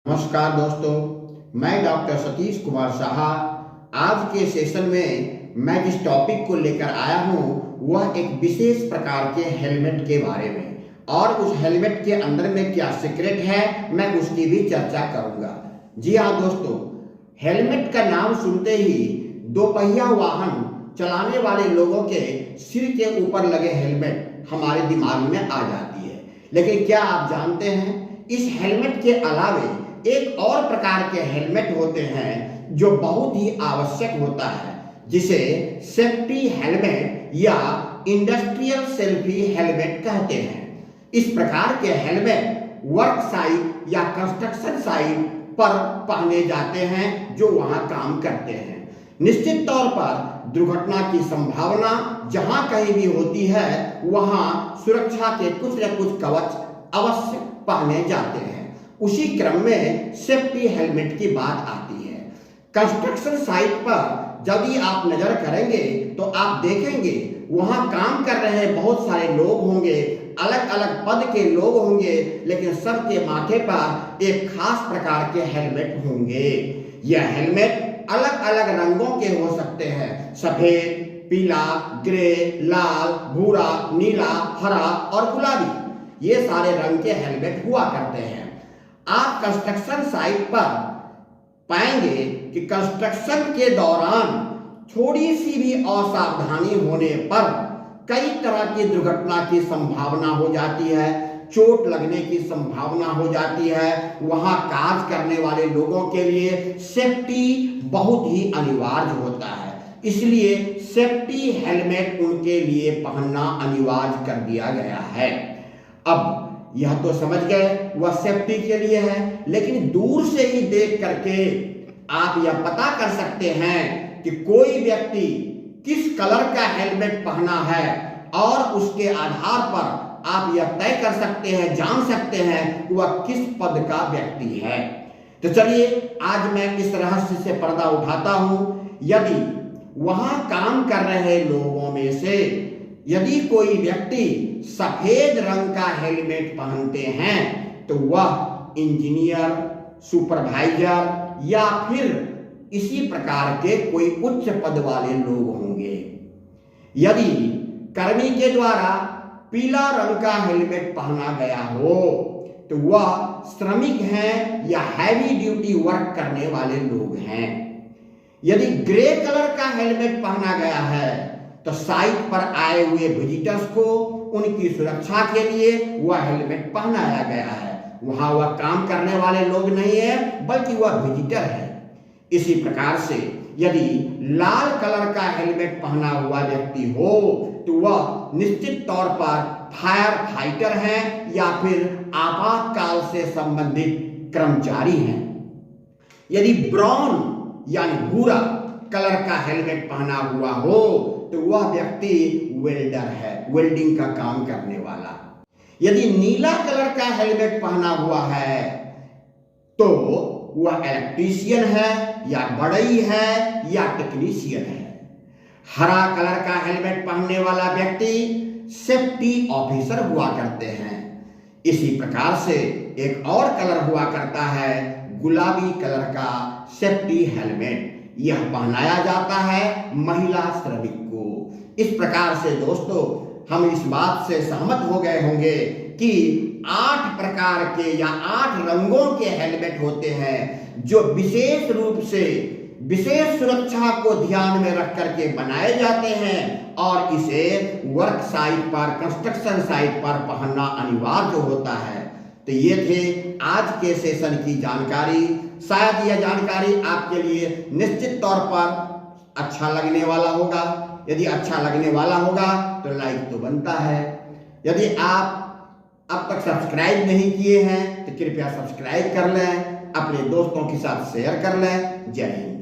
नमस्कार दोस्तों, मैं डॉक्टर सतीश कुमार शाह। आज के सेशन में मैं जिस टॉपिक को लेकर आया हूँ वह एक विशेष प्रकार के हेलमेट के बारे में, और उस हेलमेट के अंदर में क्या सीक्रेट है मैं उसकी भी चर्चा करूँगा। जी हाँ दोस्तों, हेलमेट का नाम सुनते ही दोपहिया वाहन चलाने वाले लोगों के सिर के ऊपर लगे हेलमेट हमारे दिमाग में आ जाती है। लेकिन क्या आप जानते हैं इस हेलमेट के अलावे एक और प्रकार के हेलमेट होते हैं जो बहुत ही आवश्यक होता है, जिसे सेफ्टी हेलमेट या इंडस्ट्रियल सेफ्टी हेलमेट कहते हैं। इस प्रकार के हेलमेट वर्क साइट या कंस्ट्रक्शन साइट पर पहने जाते हैं जो वहां काम करते हैं। निश्चित तौर पर दुर्घटना की संभावना जहां कहीं भी होती है वहां सुरक्षा के कुछ न कुछ कवच अवश्य पहने जाते हैं। उसी क्रम में सेफ्टी हेलमेट की बात आती है। कंस्ट्रक्शन साइट पर यदि आप नजर करेंगे तो आप देखेंगे वहां काम कर रहे बहुत सारे लोग होंगे, अलग अलग पद के लोग होंगे, लेकिन सबके माथे पर एक खास प्रकार के हेलमेट होंगे। यह हेलमेट अलग अलग रंगों के हो सकते हैं, सफेद, पीला, ग्रे, लाल, भूरा, नीला, हरा और गुलाबी। ये सारे रंग के हेलमेट हुआ करते हैं। आप कंस्ट्रक्शन साइट पर पाएंगे कि कंस्ट्रक्शन के दौरान थोड़ी सी भी असावधानी होने पर कई तरह की दुर्घटना की संभावना हो जाती है, चोट लगने की संभावना हो जाती है। वहां कार्य करने वाले लोगों के लिए सेफ्टी बहुत ही अनिवार्य होता है, इसलिए सेफ्टी हेलमेट उनके लिए पहनना अनिवार्य कर दिया गया है। अब यह तो समझ गए वह सेफ्टी के लिए है, लेकिन दूर से ही देख करके आप यह पता कर सकते हैं कि कोई व्यक्ति किस कलर का हेलमेट पहना है, और उसके आधार पर आप यह तय कर सकते हैं, जान सकते हैं कि वह किस पद का व्यक्ति है। तो चलिए आज मैं इस रहस्य से पर्दा उठाता हूं। यदि वहां काम कर रहे लोगों में से यदि कोई व्यक्ति सफेद रंग का हेलमेट पहनते हैं तो वह इंजीनियर, सुपरवाइजर या फिर इसी प्रकार के कोई उच्च पद वाले लोग होंगे। यदि कर्मी के द्वारा पीला रंग का हेलमेट पहना गया हो तो वह श्रमिक हैं या हैवी ड्यूटी वर्क करने वाले लोग हैं। यदि ग्रे कलर का हेलमेट पहना गया है तो साइट पर आए हुए विजिटर्स को उनकी सुरक्षा के लिए वह हेलमेट पहनाया गया है। वहां वह काम करने वाले लोग नहीं है बल्कि वह विजिटर है। इसी प्रकार से यदि लाल कलर का हेलमेट पहना हुआ व्यक्ति हो तो वह निश्चित तौर पर फायर फाइटर है या फिर आपातकाल से संबंधित कर्मचारी हैं। यदि ब्राउन यानी भूरा कलर का हेलमेट पहना हुआ हो तो वह व्यक्ति वेल्डर है, वेल्डिंग का काम करने वाला। यदि नीला कलर का हेलमेट पहना हुआ है तो वह इलेक्ट्रीशियन है या बढ़ई है या टेक्नीशियन है। हरा कलर का हेलमेट पहनने वाला व्यक्ति सेफ्टी ऑफिसर हुआ करते हैं। इसी प्रकार से एक और कलर हुआ करता है गुलाबी कलर का सेफ्टी हेलमेट। यह पहनाया जाता है महिला श्रमिक को। इस प्रकार से दोस्तों हम इस बात से सहमत हो गए होंगे कि 8 प्रकार के या 8 रंगों के हेलमेट होते हैं जो विशेष रूप से विशेष सुरक्षा को ध्यान में रख करके बनाए जाते हैं, और इसे वर्क साइट पर, कंस्ट्रक्शन साइट पर पहनना अनिवार्य होता है। तो ये थे आज के सेशन की जानकारी। शायद यह जानकारी आपके लिए निश्चित तौर पर अच्छा लगने वाला होगा। यदि अच्छा लगने वाला होगा तो लाइक तो बनता है। यदि आप अब तक सब्सक्राइब नहीं किए हैं तो कृपया सब्सक्राइब कर लें, अपने दोस्तों के साथ शेयर कर लें। जय हिंद।